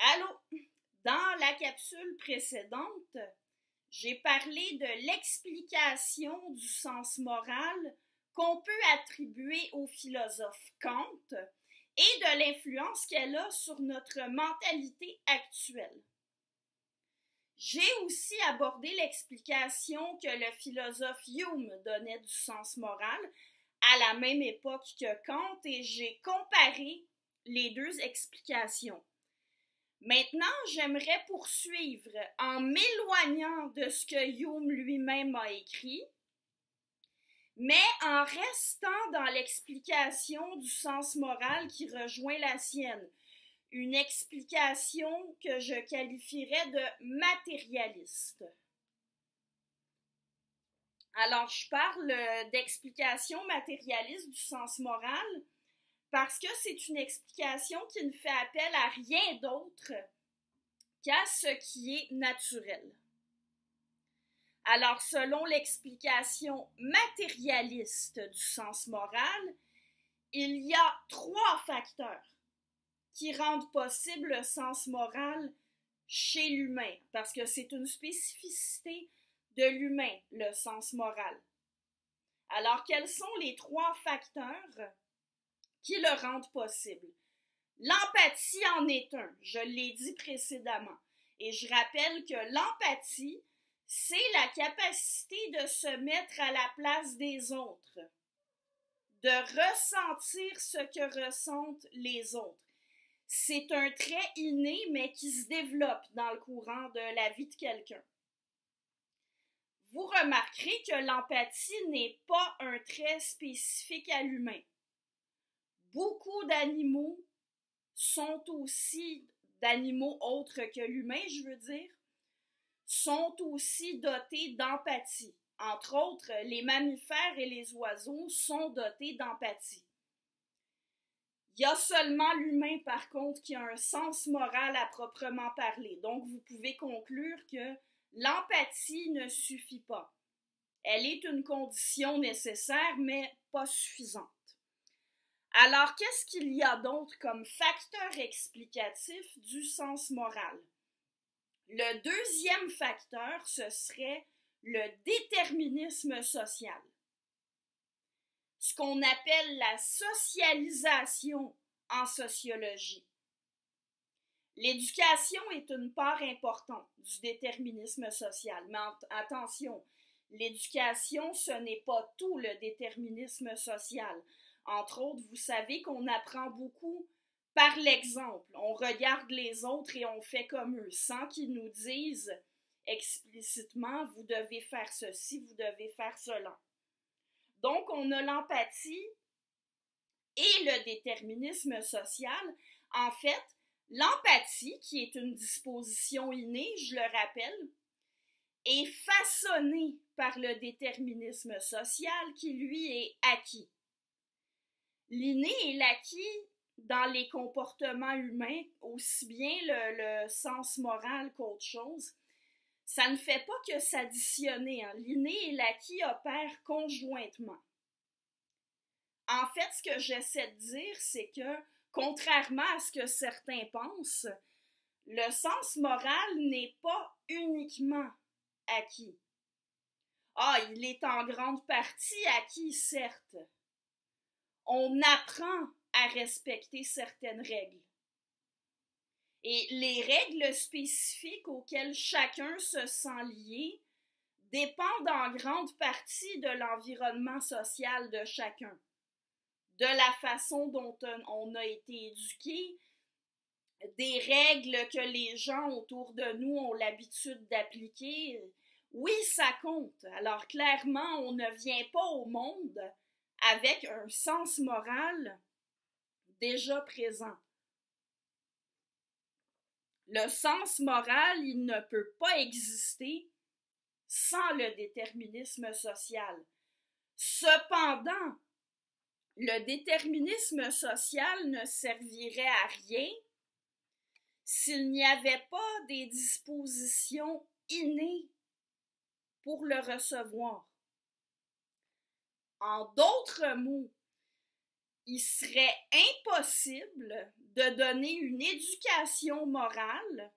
Allô? Dans la capsule précédente, j'ai parlé de l'explication du sens moral qu'on peut attribuer au philosophe Kant et de l'influence qu'elle a sur notre mentalité actuelle. J'ai aussi abordé l'explication que le philosophe Hume donnait du sens moral à la même époque que Kant et j'ai comparé les deux explications. Maintenant, j'aimerais poursuivre en m'éloignant de ce que Hume lui-même a écrit, mais en restant dans l'explication du sens moral qui rejoint la sienne, une explication que je qualifierais de matérialiste. Alors, je parle d'explication matérialiste du sens moral parce que c'est une explication qui ne fait appel à rien d'autre qu'à ce qui est naturel. Alors, selon l'explication matérialiste du sens moral, il y a 3 facteurs qui rendent possible le sens moral chez l'humain, parce que c'est une spécificité de l'humain, le sens moral. Alors, quels sont les 3 facteurs qui le rendent possible? L'empathie en est un, je l'ai dit précédemment. Et je rappelle que l'empathie, c'est la capacité de se mettre à la place des autres, de ressentir ce que ressentent les autres. C'est un trait inné, mais qui se développe dans le courant de la vie de quelqu'un. Vous remarquerez que l'empathie n'est pas un trait spécifique à l'humain. Beaucoup d'animaux sont aussi, d'animaux autres que l'humain, je veux dire, sont aussi dotés d'empathie. Entre autres, les mammifères et les oiseaux sont dotés d'empathie. Il y a seulement l'humain, par contre, qui a un sens moral à proprement parler. Donc, vous pouvez conclure que l'empathie ne suffit pas. Elle est une condition nécessaire, mais pas suffisante. Alors, qu'est-ce qu'il y a d'autre comme facteur explicatif du sens moral? Le deuxième facteur, ce serait le déterminisme social. Ce qu'on appelle la socialisation en sociologie. L'éducation est une part importante du déterminisme social, mais attention, l'éducation, ce n'est pas tout le déterminisme social. Entre autres, vous savez qu'on apprend beaucoup par l'exemple. On regarde les autres et on fait comme eux, sans qu'ils nous disent explicitement, vous devez faire ceci, vous devez faire cela. Donc, on a l'empathie et le déterminisme social. En fait, l'empathie, qui est une disposition innée, je le rappelle, est façonnée par le déterminisme social qui, lui, est acquis. L'inné et l'acquis dans les comportements humains, aussi bien le sens moral qu'autre chose, ça ne fait pas que s'additionner. L'inné et l'acquis opèrent conjointement. En fait, ce que j'essaie de dire, c'est que, contrairement à ce que certains pensent, le sens moral n'est pas uniquement acquis. Il est en grande partie acquis, certes. On apprend à respecter certaines règles. Et les règles spécifiques auxquelles chacun se sent lié dépendent en grande partie de l'environnement social de chacun, de la façon dont on a été éduqué, des règles que les gens autour de nous ont l'habitude d'appliquer. Oui, ça compte. Alors clairement, on ne vient pas au monde avec un sens moral déjà présent. Le sens moral, il ne peut pas exister sans le déterminisme social. Cependant, le déterminisme social ne servirait à rien s'il n'y avait pas des dispositions innées pour le recevoir. En d'autres mots, il serait impossible de donner une éducation morale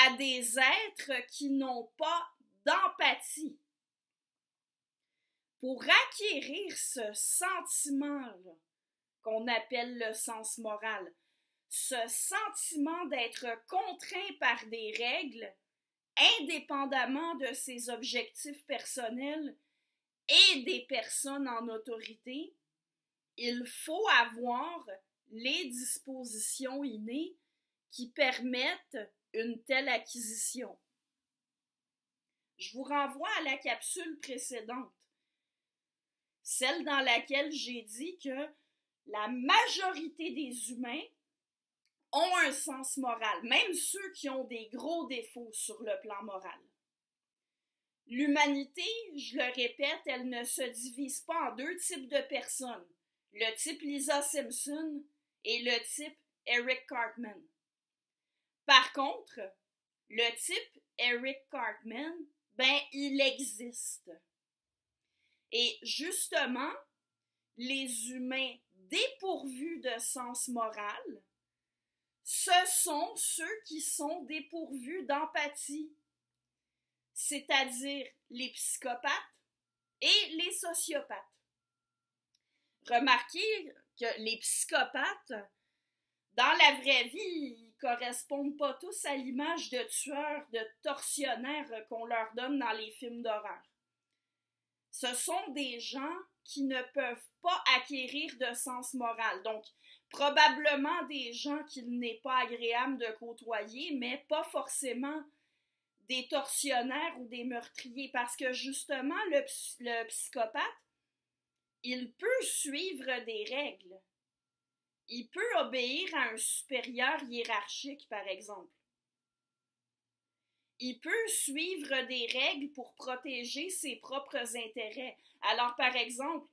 à des êtres qui n'ont pas d'empathie. Pour acquérir ce sentiment-là, qu'on appelle le sens moral, ce sentiment d'être contraint par des règles, indépendamment de ses objectifs personnels et des personnes en autorité, il faut avoir les dispositions innées qui permettent une telle acquisition. Je vous renvoie à la capsule précédente, celle dans laquelle j'ai dit que la majorité des humains ont un sens moral, même ceux qui ont des gros défauts sur le plan moral. L'humanité, je le répète, elle ne se divise pas en deux types de personnes, le type Lisa Simpson et le type Eric Cartman. Par contre, le type Eric Cartman, il existe. Et justement, les humains dépourvus de sens moral, ce sont ceux qui sont dépourvus d'empathie, c'est-à-dire les psychopathes et les sociopathes. Remarquez que les psychopathes, dans la vraie vie, ils ne correspondent pas tous à l'image de tueurs, de tortionnaires qu'on leur donne dans les films d'horreur. Ce sont des gens qui ne peuvent pas acquérir de sens moral. Donc, probablement des gens qu'il n'est pas agréable de côtoyer, mais pas forcément des tortionnaires ou des meurtriers. Parce que justement, le psychopathe, il peut suivre des règles. Il peut obéir à un supérieur hiérarchique, par exemple. Il peut suivre des règles pour protéger ses propres intérêts. Alors, par exemple,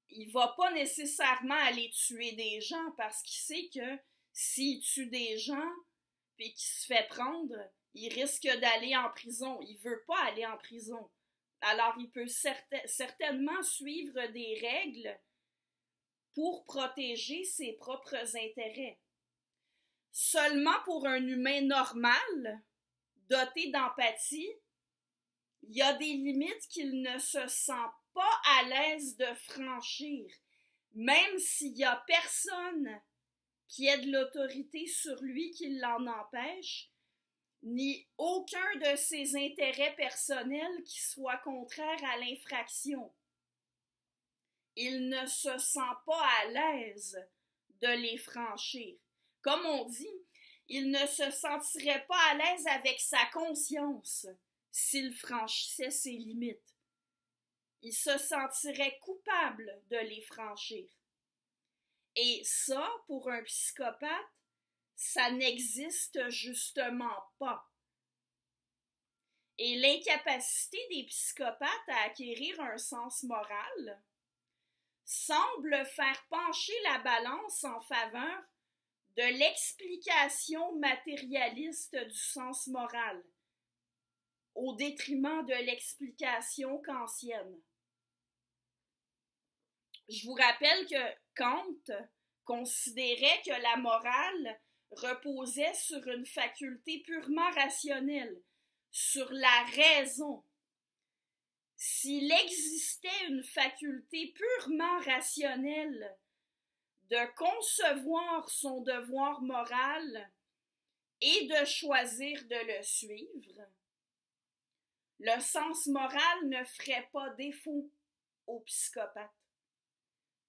il ne va pas nécessairement aller tuer des gens parce qu'il sait que s'il tue des gens et qu'il se fait prendre, il risque d'aller en prison. Il ne veut pas aller en prison. Alors, il peut certainement suivre des règles pour protéger ses propres intérêts. Seulement pour un humain normal, doté d'empathie, il y a des limites qu'il ne se sent pas à l'aise de franchir, même s'il n'y a personne qui ait de l'autorité sur lui qui l'en empêche, ni aucun de ses intérêts personnels qui soit contraire à l'infraction. Il ne se sent pas à l'aise de les franchir. Comme on dit, il ne se sentirait pas à l'aise avec sa conscience s'il franchissait ses limites. Il se sentirait coupable de les franchir. Et ça, pour un psychopathe, ça n'existe justement pas. Et l'incapacité des psychopathes à acquérir un sens moral semble faire pencher la balance en faveur de l'explication matérialiste du sens moral, au détriment de l'explication kantienne. Je vous rappelle que Kant considérait que la morale reposait sur une faculté purement rationnelle, sur la raison. S'il existait une faculté purement rationnelle de concevoir son devoir moral et de choisir de le suivre, le sens moral ne ferait pas défaut aux psychopathes.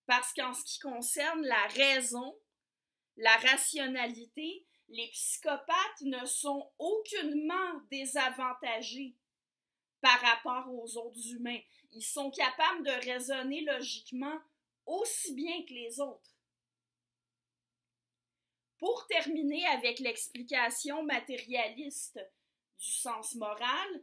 Parce qu'en ce qui concerne la raison, la rationalité, les psychopathes ne sont aucunement désavantagés par rapport aux autres humains. Ils sont capables de raisonner logiquement aussi bien que les autres. Pour terminer avec l'explication matérialiste du sens moral,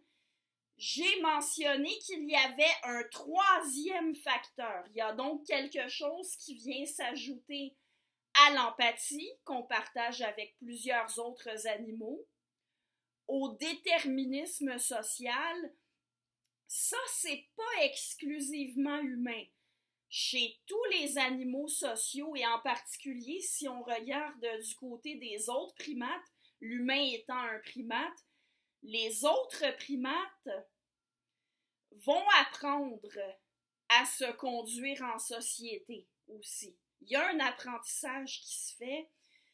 j'ai mentionné qu'il y avait un troisième facteur. Il y a donc quelque chose qui vient s'ajouter à l'empathie qu'on partage avec plusieurs autres animaux, au déterminisme social. Ça, c'est pas exclusivement humain. chez tous les animaux sociaux, et en particulier si on regarde du côté des autres primates, l'humain étant un primate, les autres primates vont apprendre à se conduire en société aussi. Il y a un apprentissage qui se fait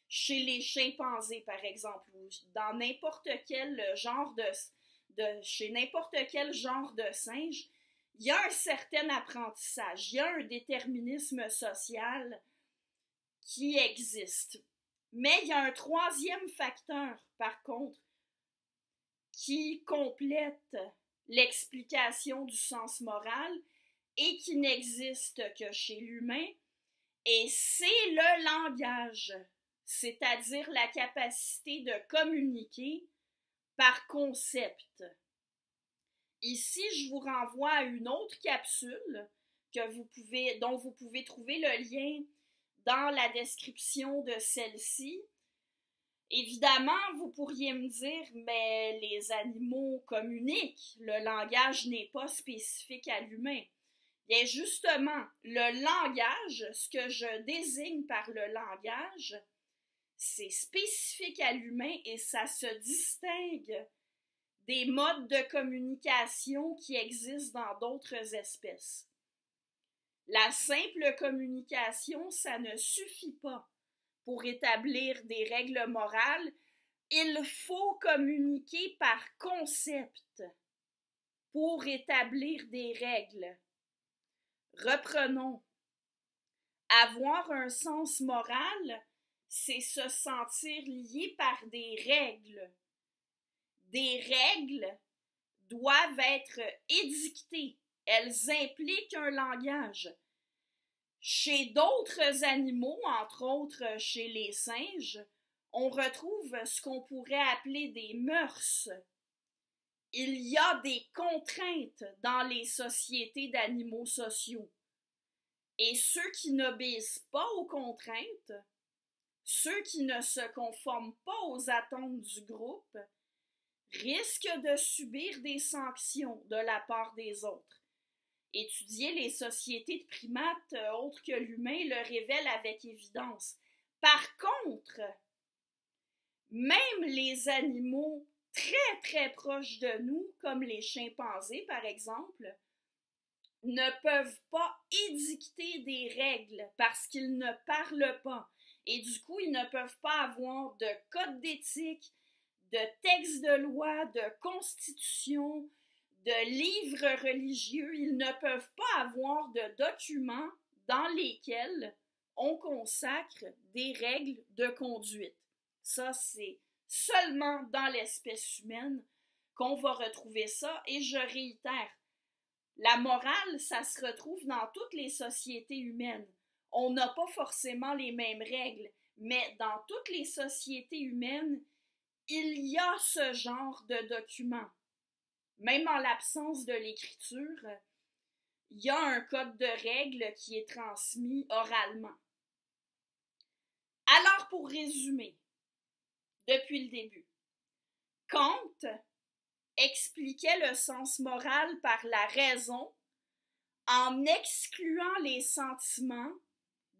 chez les chimpanzés, par exemple, ou dans n'importe quel genre chez n'importe quel genre de singe. Il y a un certain apprentissage, il y a un déterminisme social qui existe. Mais il y a un troisième facteur, par contre, qui complète l'explication du sens moral et qui n'existe que chez l'humain, et c'est le langage, c'est-à-dire la capacité de communiquer par concept. Ici, je vous renvoie à une autre capsule dont vous pouvez trouver le lien dans la description de celle-ci. Évidemment, vous pourriez me dire, mais les animaux communiquent, le langage n'est pas spécifique à l'humain. Bien justement, le langage, ce que je désigne par le langage, c'est spécifique à l'humain et ça se distingue des modes de communication qui existent dans d'autres espèces. La simple communication, ça ne suffit pas pour établir des règles morales. Il faut communiquer par concept pour établir des règles. Reprenons. Avoir un sens moral, c'est se sentir lié par des règles. Des règles doivent être édictées. Elles impliquent un langage. Chez d'autres animaux, entre autres chez les singes, on retrouve ce qu'on pourrait appeler des mœurs. Il y a des contraintes dans les sociétés d'animaux sociaux. Et ceux qui n'obéissent pas aux contraintes, ceux qui ne se conforment pas aux attentes du groupe, risquent de subir des sanctions de la part des autres. Étudier les sociétés de primates autres que l'humain le révèle avec évidence. Par contre, même les animaux très très proches de nous, comme les chimpanzés par exemple, ne peuvent pas édicter des règles parce qu'ils ne parlent pas. Et du coup, ils ne peuvent pas avoir de code d'éthique, de textes de loi, de constitution, de livres religieux. Ils ne peuvent pas avoir de documents dans lesquels on consacre des règles de conduite. Ça, c'est seulement dans l'espèce humaine qu'on va retrouver ça. Et je réitère, la morale, ça se retrouve dans toutes les sociétés humaines. On n'a pas forcément les mêmes règles, mais dans toutes les sociétés humaines, il y a ce genre de documents. Même en l'absence de l'écriture, il y a un code de règles qui est transmis oralement. Alors, pour résumer, depuis le début, Kant expliquait le sens moral par la raison en excluant les sentiments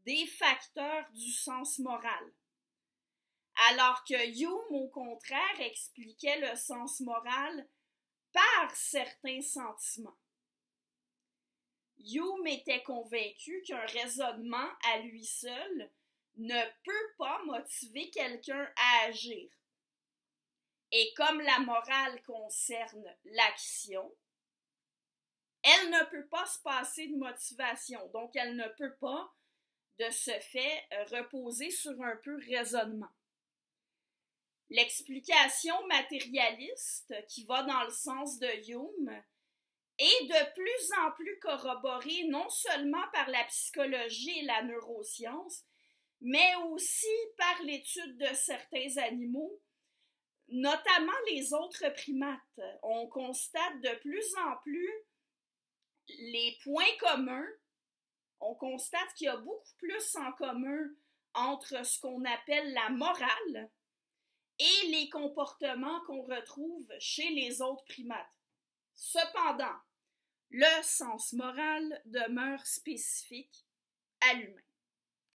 des facteurs du sens moral. Alors que Hume, au contraire, expliquait le sens moral par certains sentiments. Hume était convaincu qu'un raisonnement à lui seul ne peut pas motiver quelqu'un à agir. Et comme la morale concerne l'action, elle ne peut pas se passer de motivation, donc elle ne peut pas, de ce fait, reposer sur un peu raisonnement. L'explication matérialiste, qui va dans le sens de Hume, est de plus en plus corroborée non seulement par la psychologie et la neuroscience, mais aussi par l'étude de certains animaux, notamment les autres primates. On constate de plus en plus les points communs. On constate qu'il y a beaucoup plus en commun entre ce qu'on appelle la morale et les comportements qu'on retrouve chez les autres primates. Cependant, le sens moral demeure spécifique à l'humain.